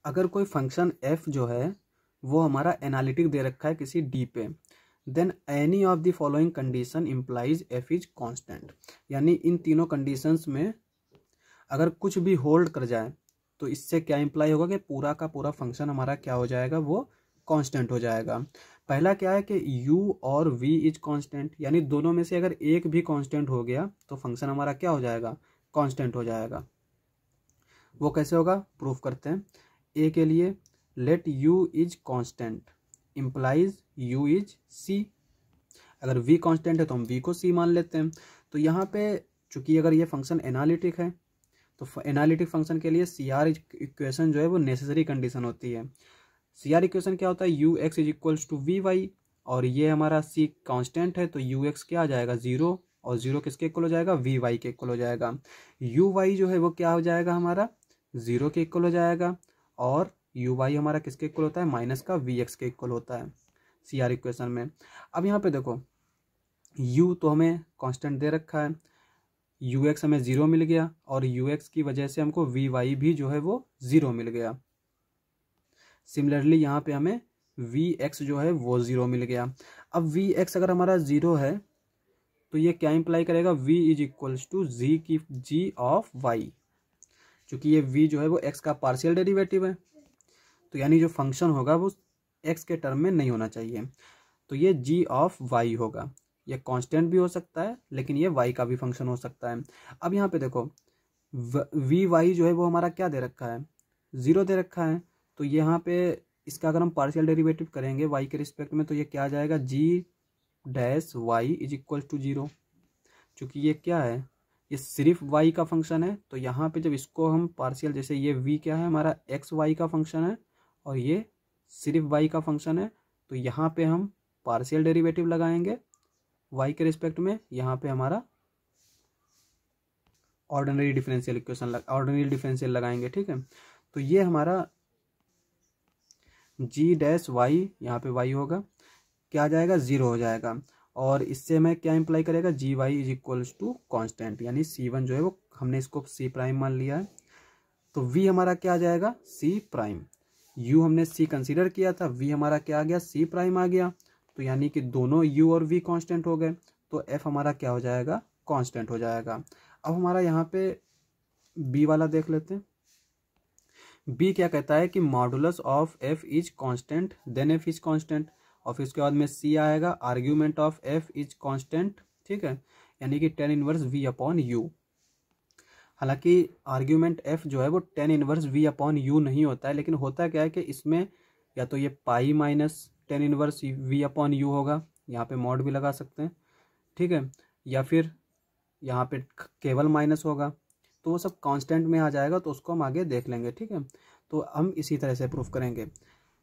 अगर कोई function f जो है वो हमारा एनालिटिक दे रखा है किसी d पे, then any of the following condition implies f is constant. यानी इन तीनों कंडीशंस में अगर कुछ भी होल्ड कर जाए तो इससे क्या इम्प्लाई होगा कि पूरा का पूरा फंक्शन हमारा क्या हो जाएगा, वो कांस्टेंट हो जाएगा। पहला क्या है कि u और v इज कांस्टेंट, यानी दोनों में से अगर एक भी कांस्टेंट हो गया तो फंक्शन हमारा क्या हो जाएगा, कांस्टेंट हो जाएगा। वो कैसे होगा, प्रूफ करते हैं। a के लिए let u is constant implies u is c। अगर v कांस्टेंट है तो हम v को c मान लेते हैं। तो यहाँ पे चूंकि अगर ये फंक्शन एनालिटिक है तो एनालिटिक फंक्शन के लिए CR इक्वेशन जो है वो नेसेसरी कंडीशन होती है। CR इक्वेशन क्या होता है, u x is equals to v y, और ये हमारा C कांस्टेंट है तो यू एक्स क्या आ जाएगा, 0, और 0 किसके इक्वल हो जाएगा, वी वाई के इक्वल हो जाएगा। यू वाई जो है वो क्या हो जाएगा, हमारा 0 के इक्वल हो जाएगा, और यू वाई हमारा किसके इक्वल होता है, माइनस का वी एक्स के इक्वल होता है CR इक्वेशन में। अब यहाँ पे देखो u तो हमें कांस्टेंट दे रखा है, यू एक्स हमें 0 मिल गया, और यू एक्स की वजह से हमको वी वाई भी जो है वो 0 मिल गया। सिमिलरली यहाँ पे हमें वी एक्स जो है वो 0 मिल गया। अब वी एक्स अगर हमारा 0 है तो ये क्या इंप्लाई करेगा, v is equals to g of y. चूंकि ये v जो है वो x का पार्शियल डेरिवेटिव है तो यानी जो फंक्शन होगा वो x के टर्म में नहीं होना चाहिए, तो ये g ऑफ y होगा। ये कांस्टेंट भी हो सकता है लेकिन ये y का भी फंक्शन हो सकता है। अब यहाँ पे देखो वी वाई जो है वो हमारा क्या दे रखा है, 0 दे रखा है, तो यहाँ पे इसका अगर हम पार्शियल डेरिवेटिव करेंगे y के रिस्पेक्ट में तो ये क्या आ जाएगा, g dash y is equal to 0। चूँकि ये क्या है, ये सिर्फ y का फंक्शन है, तो यहाँ पे जब इसको हम पार्शियल, जैसे ये v क्या है हमारा एक्स वाई का फंक्शन है और ये सिर्फ y का फंक्शन है, तो यहाँ पे हम पार्शियल डेरिवेटिव लगाएंगे y के रिस्पेक्ट में, यहाँ पे हमारा ordinary differential equation ordinary differential लगाएंगे, ठीक है। तो ये हमारा g डैश वाई, यहाँ पे y होगा क्या आ जाएगा, 0 हो जाएगा, और इससे हमें क्या इंप्लाई करेगा, G Y is equals to constant, यानी C1 जो है वो हमने इसको C प्राइम मान लिया है, तो V हमारा क्या आ जाएगा, C प्राइम। U हमने C कंसीडर किया था, V हमारा क्या आ गया, C प्राइम आ गया, तो यानी कि दोनों U और V कांस्टेंट हो गए, तो F हमारा क्या हो जाएगा, कांस्टेंट हो जाएगा। अब हमारा यहाँ पे B वाला देख लेते हैं। B क्या कहता है कि modulus of F is constant then F is constant, और फिर उसके बाद में C आएगा, argument of F is constant, ठीक है, यानी कि tan inverse V upon U। हालांकि आर्ग्यूमेंट F जो है वो tan inverse V upon U नहीं होता है, लेकिन होता क्या है कि इसमें या तो ये pi minus tan inverse V upon U होगा, यहाँ पे मॉड भी लगा सकते हैं, ठीक है, या फिर यहाँ पे केवल माइनस होगा, तो वो सब कांस्टेंट में आ जाएगा, तो उसको हम आगे देख लेंगे, ठीक है। तो हम इसी तरह से प्रूफ करेंगे।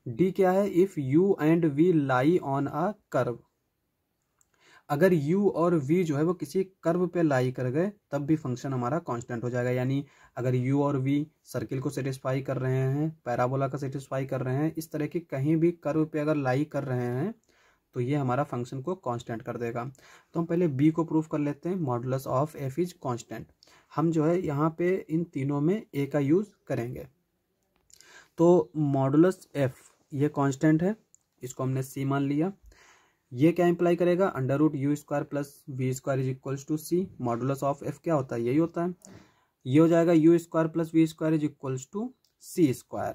डी क्या है, if u and v lie on a curve, अगर u और v जो है वो किसी कर्व पे लाई कर गए तब भी फंक्शन हमारा कांस्टेंट हो जाएगा। यानी अगर u और v सर्किल को सेटिस्फाई कर रहे हैं, पैराबोला का सेटिस्फाई कर रहे हैं, इस तरह की कहीं भी कर्व पे अगर लाई कर रहे हैं तो ये हमारा फंक्शन को कांस्टेंट कर देगा। तो हम पहले b को प्रूफ कर लेते हैं, modulus of f is constant. हम जो है यहाँ पे इन तीनों में a का यूज करेंगे। तो मॉडुलस f ये कांस्टेंट है, इसको हमने c मान लिया। ये क्या इंप्लाई करेगा, under root u square plus v square is equals to c. Modulus of f क्या होता है, यही होता है। ये हो जाएगा u square plus v square is equals to c square.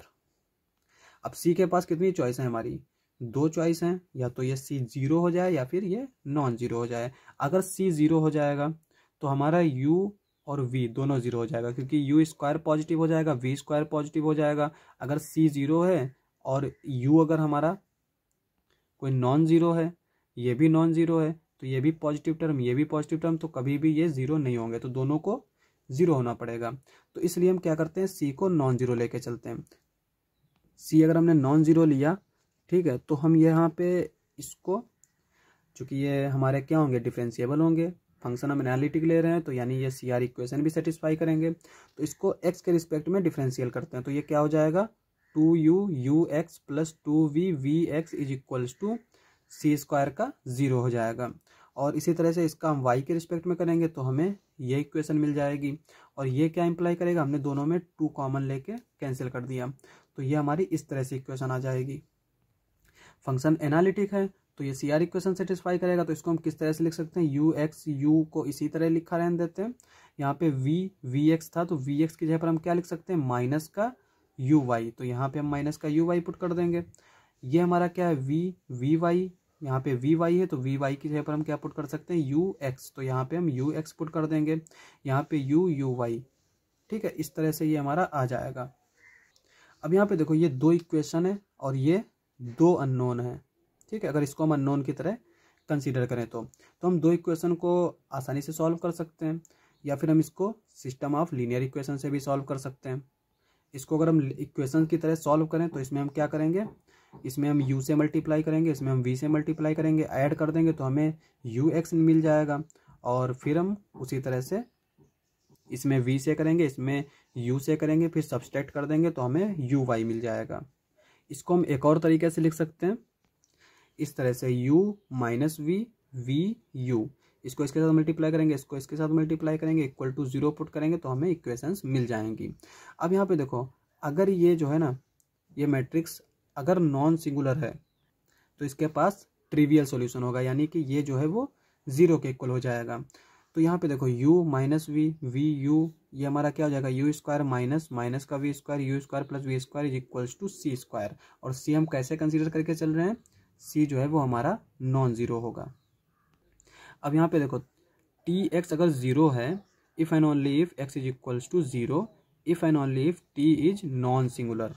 अब c के पास कितनी चॉइस है, हमारी 2 चॉइस हैं, या तो ये c 0 हो जाए या फिर ये नॉन जीरो हो जाए। अगर c 0 हो जाएगा तो हमारा u और v दोनों 0 हो जाएगा, क्योंकि u स्क्वायर पॉजिटिव हो जाएगा, v स्क्वायर पॉजिटिव हो जाएगा। अगर c 0 है और u अगर हमारा कोई नॉन जीरो है, ये भी नॉन जीरो है, तो ये भी पॉजिटिव टर्म, ये भी पॉजिटिव टर्म, तो कभी भी ये 0 नहीं होंगे, तो दोनों को 0 होना पड़ेगा। तो इसलिए हम क्या करते हैं, c को नॉन जीरो लेके चलते हैं। c अगर हमने नॉन जीरो लिया, ठीक है, तो हम यहाँ पे इसको, चूंकि ये हमारे क्या होंगे, डिफरेंशिएबल होंगे, फंक्शन हम एनालिटिक ले रहे हैं, तो यानी ये CR इक्वेशन भी सेटिस्फाई करेंगे। तो इसको x के रिस्पेक्ट में डिफरेंशियल करते हैं, तो ये क्या हो जाएगा, 2u ux plus 2v vx is equals to c square का 0 हो जाएगा। और इसी तरह से इसका हम y के रिस्पेक्ट में करेंगे तो हमें ये इक्वेशन मिल जाएगी। और ये क्या इंप्लाई करेगा, हमने दोनों में 2 कॉमन लेके कैंसिल कर दिया, तो ये हमारी इस तरह से इक्वेशन आ जाएगी। फंक्शन एनालिटिक है तो ये सी आर इक्वेशन सेटिस्फाई करेगा। तो इसको हम किस तरह से लिख सकते हैं, यू एक्स, यू को इसी तरह लिखा रहने देते हैं। यहाँ पे वी एक्स था तो वी एक्स की जगह पर हम क्या लिख सकते हैं, माइनस का यू वाई, तो यहाँ पे हम माइनस का यू वाई पुट कर देंगे। ये हमारा क्या है, वी वाई, यहाँ पे वी वाई है तो वी वाई की जगह पर हम क्या पुट कर सकते हैं, यू एक्स, तो यहाँ पे हम यू एक्स पुट कर देंगे, यहाँ पे यू वाई। ठीक है, इस तरह से ये हमारा आ जाएगा। अब यहाँ पे देखो ये 2 इक्वेशन है और ये 2 अननोन है। ठीक है, अगर इसको हम अननोन की तरह कंसीडर करें तो हम 2 इक्वेशन को आसानी से सॉल्व कर सकते हैं, या फिर हम इसको सिस्टम ऑफ लीनियर इक्वेशन से भी सॉल्व कर सकते हैं। इसको अगर हम इक्वेशन की तरह सॉल्व करें तो इसमें हम क्या करेंगे, इसमें हम u से मल्टीप्लाई करेंगे, इसमें हम v से मल्टीप्लाई करेंगे, ऐड कर देंगे तो हमें ux मिल जाएगा। और फिर हम उसी तरह से इसमें v से करेंगे, इसमें u से करेंगे, फिर सब्सट्रैक्ट कर देंगे तो हमें uy मिल जाएगा। इसको हम एक और तरीके से लिख सकते हैं, इस तरह से u माइनस v u, इसको इसके साथ मल्टीप्लाई करेंगे, इसको इसके साथ मल्टीप्लाई करेंगे, इक्वल टू 0 पुट करेंगे तो हमें इक्वेशंस मिल जाएंगी। अब यहाँ पे देखो, अगर ये जो है ना, ये मैट्रिक्स अगर नॉन सिंगुलर है तो इसके पास ट्रिवियल सॉल्यूशन होगा, यानी कि ये जो है वो 0 के इक्वल हो जाएगा। तो यहाँ पे देखो u माइनस वी यू, ये हमारा क्या हो जाएगा, यू स्क्वायर माइनस का v square, u square plus v square is equals to c square. और सी हम कैसे कंसीडर करके चल रहे हैं, सी जो है वो हमारा नॉन जीरो होगा। अब यहाँ पे देखो टी एक्स अगर 0 है, if and only if x is equals to 0, if and only if t is non singular.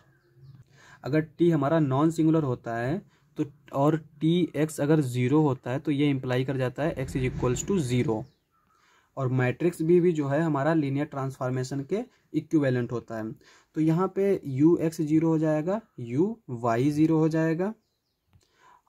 अगर टी हमारा नॉन सिंगुलर होता है तो, और टी एक्स अगर 0 होता है तो ये इंप्लाई कर जाता है एक्स इज इक्वल्स टू 0। और मैट्रिक्स भी जो है हमारा लीनियर ट्रांसफॉर्मेशन के इक्विवेलेंट होता है। तो यहाँ पे यू एक्स 0 हो जाएगा, यू वाई 0 हो जाएगा।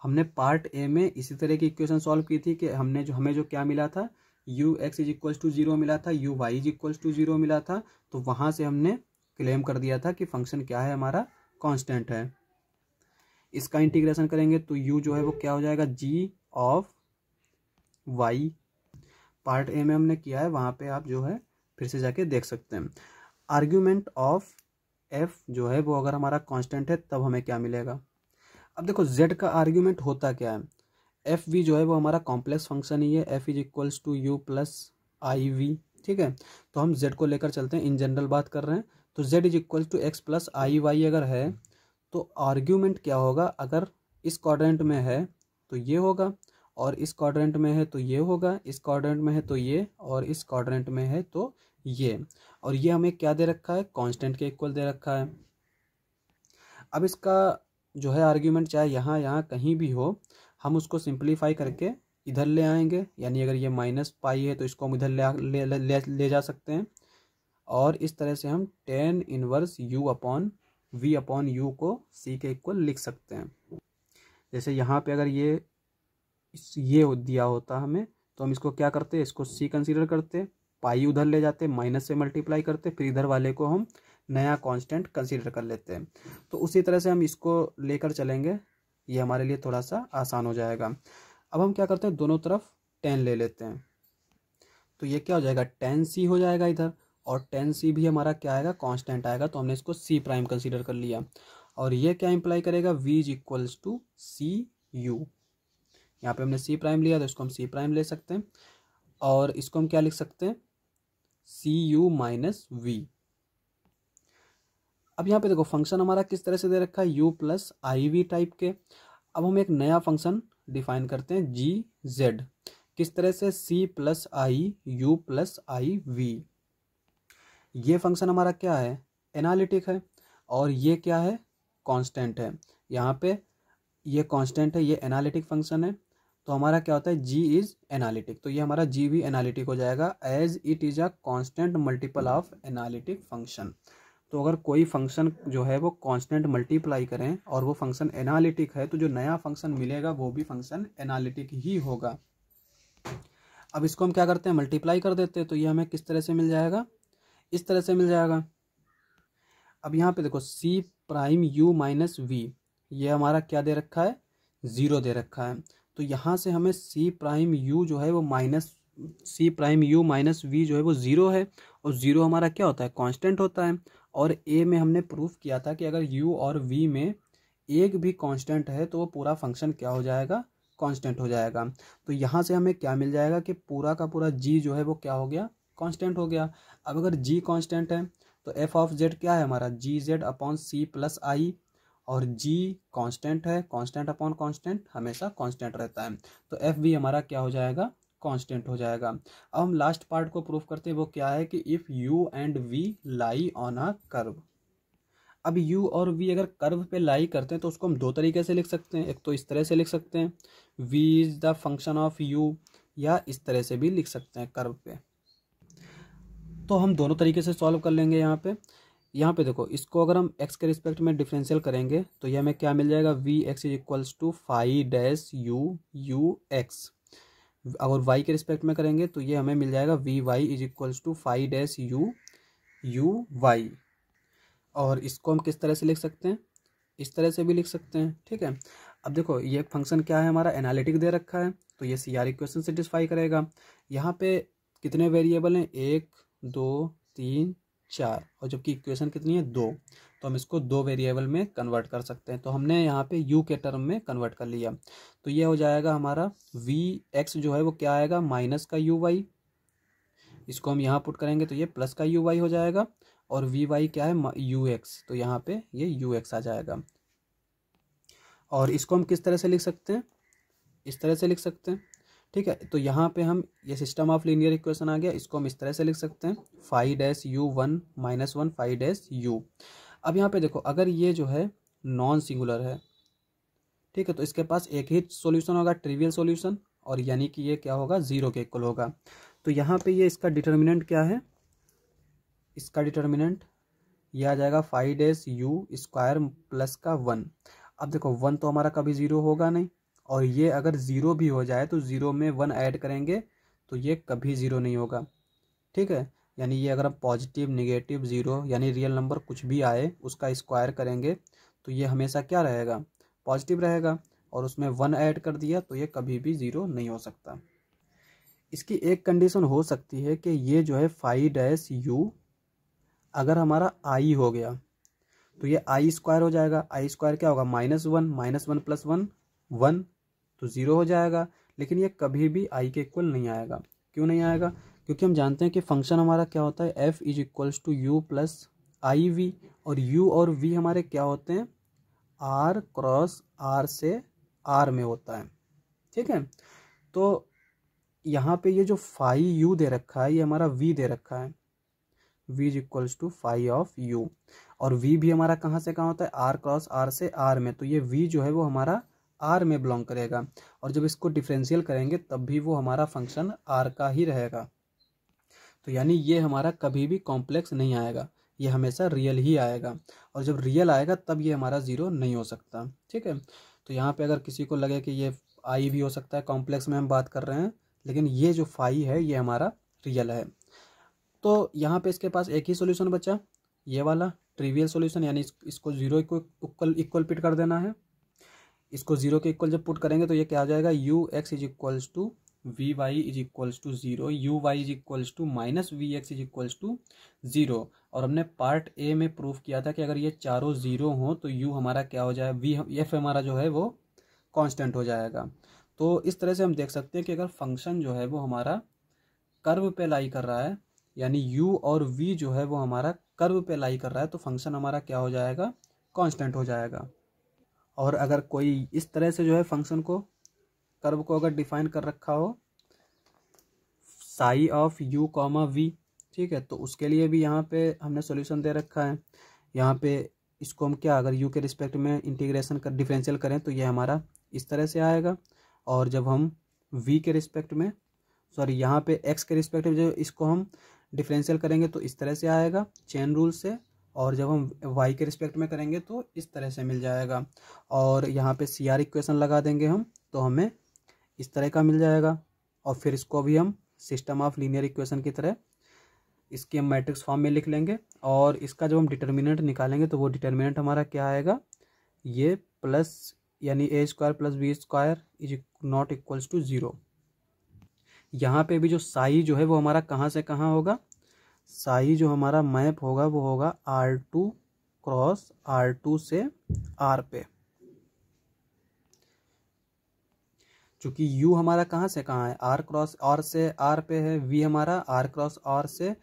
हमने पार्ट ए में इसी तरह की इक्वेशन सॉल्व की थी कि हमें जो क्या मिला था, u x is equals to 0 मिला था, u y is equals to 0 मिला था। तो वहाँ से हमने क्लेम कर दिया था कि फंक्शन क्या है, हमारा कांस्टेंट है। इसका इंटीग्रेशन करेंगे तो u जो है वो क्या हो जाएगा, g of y। Part A में हमने किया है, वहाँ पे आप जो है फिर से जाके देख सकते हैं। आर्ग्यूमेंट ऑफ f जो है वो अगर हमारा कांस्टेंट है तब हमें क्या मिलेगा। अब देखो z का आर्ग्यूमेंट होता क्या है, एफ वी जो है वो हमारा कॉम्प्लेक्स फंक्शन ही है, f is equals to u plus i v. ठीक है, तो हम z को लेकर चलते हैं, इन जनरल बात कर रहे हैं। तो z is equals to x plus i y अगर है तो आर्ग्यूमेंट क्या होगा, अगर इस क्वाड्रेंट में है तो ये होगा, और इस क्वाड्रेंट में है तो ये होगा, इस क्वाड्रेंट में है तो ये, और इस क्वाड्रेंट में है तो ये। और ये हमें क्या दे रखा है, कांस्टेंट के इक्वल दे रखा है। अब इसका जो है आर्ग्यूमेंट चाहे यहाँ कहीं भी हो, हम उसको सिंप्लीफाई करके इधर ले आएंगे, यानी अगर ये माइनस पाई है तो इसको हम इधर ले जा सकते हैं। और इस तरह से हम tan inverse you upon v upon you को c के इक्वल लिख सकते हैं। जैसे यहाँ पे अगर ये दिया होता हमें तो हम इसको क्या करते, इसको c कंसीडर करते, पाई उधर ले जाते, माइनस से मल्टीप्लाई करते, फिर इधर वाले को हम नया कांस्टेंट कंसीडर कर लेते हैं। तो उसी तरह से हम इसको लेकर चलेंगे, ये हमारे लिए थोड़ा सा आसान हो जाएगा। अब हम क्या करते हैं, दोनों तरफ 10 ले लेते हैं, तो ये क्या हो जाएगा, 10c हो जाएगा इधर, और 10c भी हमारा क्या आएगा, कांस्टेंट आएगा। तो हमने इसको c प्राइम कंसीडर कर लिया। और ये क्या इंप्लाई करेगा, v is equals to c u. यहाँ पे हमने c प्राइम लिया तो इसको हम c प्राइम ले सकते हैं, और इसको हम क्या लिख सकते हैं, सी यू माइनस वी। अब यहाँ पे देखो फंक्शन हमारा किस तरह से दे रखा है, u plus i v type के। अब हम एक नया फंक्शन डिफाइन करते हैं, जी जेड, किस तरह से, c plus i u plus i v. ये फंक्शन हमारा क्या है, एनालिटिक है, और ये क्या है, कांस्टेंट है। यहाँ पे ये कांस्टेंट है, ये एनालिटिक फंक्शन है, तो हमारा क्या होता है, g इज एनालिटिक। तो ये हमारा g भी एनालिटिक हो जाएगा, as it is a constant multiple of analytic function. तो अगर कोई फंक्शन जो है वो कांस्टेंट मल्टीप्लाई करें और वो फंक्शन एनालिटिक है, तो जो नया फंक्शन मिलेगा वो भी फंक्शन एनालिटिक ही होगा। अब इसको हम क्या करते हैं, मल्टीप्लाई कर देते हैं, तो ये हमें किस तरह से मिल जाएगा, इस तरह से मिल जाएगा। अब यहाँ पे देखो c prime u minus v, ये हमारा क्या दे रखा है, 0 दे रखा है। तो यहाँ से हमें सी प्राइम यू जो है वो minus c prime u minus v जो है वो ज़ीरो है, और ज़ीरो हमारा क्या होता है, कांस्टेंट होता है। और ए में हमने प्रूफ किया था कि अगर यू और वी में एक भी कांस्टेंट है तो वो पूरा फंक्शन क्या हो जाएगा, कांस्टेंट हो जाएगा। तो यहाँ से हमें क्या मिल जाएगा कि पूरा का पूरा जी जो है वो क्या हो गया, कांस्टेंट हो गया। अब अगर जी कांस्टेंट है तो एफ ऑफ जेड क्या है हमारा, जी जेड अपॉन सी प्लस आई, और जी कांस्टेंट है, कांस्टेंट अपॉन कांस्टेंट हमेशा कांस्टेंट रहता है, तो एफ भी हमारा क्या हो जाएगा, कांस्टेंट हो जाएगा। अब हम लास्ट पार्ट को प्रूफ करते हैं, वो क्या है कि if u and v lie on a curve. अब u और v अगर कर्व पे लाई करते हैं तो उसको हम दो तरीके से लिख सकते हैं, एक तो इस तरह से लिख सकते हैं v is the function of u, या इस तरह से भी लिख सकते हैं कर्व पे। तो हम दोनों तरीके से सॉल्व कर लेंगे। यहाँ पे देखो, इसको अगर हम x के रिस्पेक्ट में डिफरेंशियल करेंगे तो ये हमें क्या मिल जाएगा, v x is equals to phi dash u x. अगर y के रिस्पेक्ट में करेंगे तो ये हमें मिल जाएगा v y is equals to phi dash u y. और इसको हम किस तरह से लिख सकते हैं, इस तरह से भी लिख सकते हैं, ठीक है। अब देखो ये फंक्शन क्या है हमारा, एनालिटिक दे रखा है, तो ये सी आर इक्वेशन सेटिस्फाई करेगा। यहाँ पे कितने वेरिएबल हैं, 1 2 3 4, और जबकि इक्वेशन कितनी है, 2, तो हम इसको 2 वेरिएबल में कन्वर्ट कर सकते हैं। तो हमने यहाँ पे u के टर्म में कन्वर्ट कर लिया, तो ये हो जाएगा हमारा वी एक्स जो है वो क्या आएगा, माइनस का यू वाई, इसको हम यहाँ पुट करेंगे तो ये प्लस का यू वाई हो जाएगा, और वी वाई क्या है, यू एक्स, तो यहाँ पे ये यू एक्स आ जाएगा। और इसको हम किस तरह से लिख सकते हैं, इस तरह से लिख सकते हैं, ठीक है। तो यहाँ पे हम ये सिस्टम ऑफ लीनियर इक्वेशन आ गया, इसको हम इस तरह से लिख सकते हैं, phi dash u one minus one phi dash u. अब यहाँ पे देखो, अगर ये जो है नॉन सिंगुलर है, ठीक है, तो इसके पास एक ही सॉल्यूशन होगा, ट्रिवियल सॉल्यूशन, और यानी कि ये क्या होगा, जीरो के इक्वल होगा। तो यहाँ पे ये इसका डिटर्मिनेंट क्या है, इसका डिटर्मिनेंट ये आ जाएगा phi dash u square plus का 1। अब देखो 1 तो हमारा कभी ज़ीरो होगा नहीं, और ये अगर ज़ीरो भी हो जाए तो ज़ीरो में 1 ऐड करेंगे तो ये कभी ज़ीरो नहीं होगा, ठीक है। यानी ये अगर हम पॉजिटिव निगेटिव ज़ीरो यानी रियल नंबर कुछ भी आए उसका स्क्वायर करेंगे तो ये हमेशा क्या रहेगा, पॉजिटिव रहेगा, और उसमें 1 ऐड कर दिया तो ये कभी भी ज़ीरो नहीं हो सकता। इसकी एक कंडीशन हो सकती है कि ये जो है फाई डैश यू अगर हमारा आई हो गया तो ये आई स्क्वायर हो जाएगा, आई स्क्वायर क्या होगा, माइनस वन प्लस वन 1, तो ज़ीरो हो जाएगा। लेकिन ये कभी भी आई के इक्वल नहीं आएगा। क्यों नहीं आएगा, क्योंकि हम जानते हैं कि फंक्शन हमारा क्या होता है, f is equals to u plus i v, और यू और वी हमारे क्या होते हैं, आर क्रॉस आर से आर में होता है, ठीक है। तो यहाँ पे ये जो फाई यू दे रखा है ये हमारा वी दे रखा है, v is equals to phi of u, और v भी हमारा कहाँ से कहाँ होता है, r क्रॉस r से r में, तो ये v जो है वो हमारा r में बिलोंग करेगा, और जब इसको डिफरेंशियल करेंगे तब भी वो हमारा फंक्शन r का ही रहेगा। तो यानी ये हमारा कभी भी कॉम्प्लेक्स नहीं आएगा, ये हमेशा रियल ही आएगा, और जब रियल आएगा तब ये हमारा ज़ीरो नहीं हो सकता, ठीक है। तो यहाँ पे अगर किसी को लगे कि ये आई भी हो सकता है, कॉम्प्लेक्स में हम बात कर रहे हैं, लेकिन ये जो फाई है ये हमारा रियल है। तो यहाँ पे इसके पास एक ही सॉल्यूशन बचा, ये वाला ट्रिवियल सॉल्यूशन, यानी इसको जीरो इक्वल पुट कर देना है। इसको जीरो के इक्वल जब पुट करेंगे तो ये क्या आ जाएगा, u x is equals to v y is equals to zero, u y is equals to minus v x is equals to zero. और हमने पार्ट ए में प्रूफ किया था कि अगर ये चारों जीरो हों तो यू हमारा क्या हो जाए, वी एफ हमारा जो है वो कांस्टेंट हो जाएगा। तो इस तरह से हम देख सकते हैं कि अगर फंक्शन जो है वो हमारा कर्व पे लाई कर रहा है, यानी u और v जो है वो हमारा कर्व पे लाई कर रहा है, तो फंक्शन हमारा क्या हो जाएगा, कांस्टेंट हो जाएगा। और अगर कोई इस तरह से जो है फंक्शन को, कर्व को अगर डिफाइन कर रखा हो sigh of u comma v, ठीक है, तो उसके लिए भी यहाँ पे हमने सॉल्यूशन दे रखा है। यहाँ पे इसको हम क्या, अगर u के रिस्पेक्ट में इंटीग्रेशन कर डिफरेंशियल करें तो ये हमारा इस तरह से आएगा, और जब हम v के रिस्पेक्ट में यहाँ पे x के रिस्पेक्ट में जो इसको हम डिफरेंशियल करेंगे तो इस तरह से आएगा चेन रूल से, और जब हम y के रिस्पेक्ट में करेंगे तो इस तरह से मिल जाएगा। और यहाँ पे सी आर इक्वेशन लगा देंगे हम तो हमें इस तरह का मिल जाएगा, और फिर इसको भी हम सिस्टम ऑफ लीनियर इक्वेशन की तरह इसकी हम मैट्रिक्स फॉर्म में लिख लेंगे, और इसका जब हम डिटर्मिनेंट निकालेंगे तो वो डिटर्मिनेंट हमारा क्या आएगा, ये प्लस यानी A square plus B square is not equals to 0। यहाँ पे भी जो साई जो है वो हमारा कहाँ से कहाँ होगा, साई जो हमारा मैप होगा वो होगा R2 क्रॉस R2 से R पे। चूंकि U हमारा कहाँ से कहाँ है, R क्रॉस R से R पे है, V हमारा R क्रॉस R से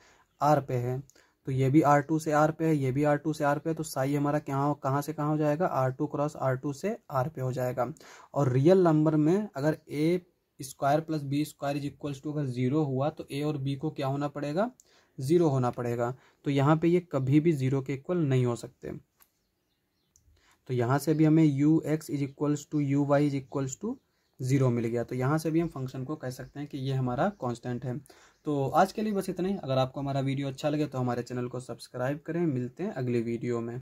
R पे है, तो ये भी R2 से R पे है, ये भी R2 से R पे है, तो साई हमारा कहाँ से कहाँ हो जाएगा, R2 क्रॉस R2 से R पे हो जाएगा। और रियल नंबर में अगर A square plus B square is equals to अगर 0 हुआ तो ए और बी को क्या होना पड़ेगा, 0 होना पड़ेगा। तो यहाँ पे ये कभी भी 0 के इक्वल नहीं हो सकते। तो यहाँ से भी हमें u x is equals to u y is equals to 0 मिल गया। तो यहाँ से भी हम फंक्शन को कह सकते हैं कि ये हमारा कांस्टेंट है। तो आज के लिए बस इतना ही। अगर आपको हमारा वीडियो अच्छा लगे तो हमारे चैनल को सब्सक्राइब करें। मिलते हैं अगले वीडियो में।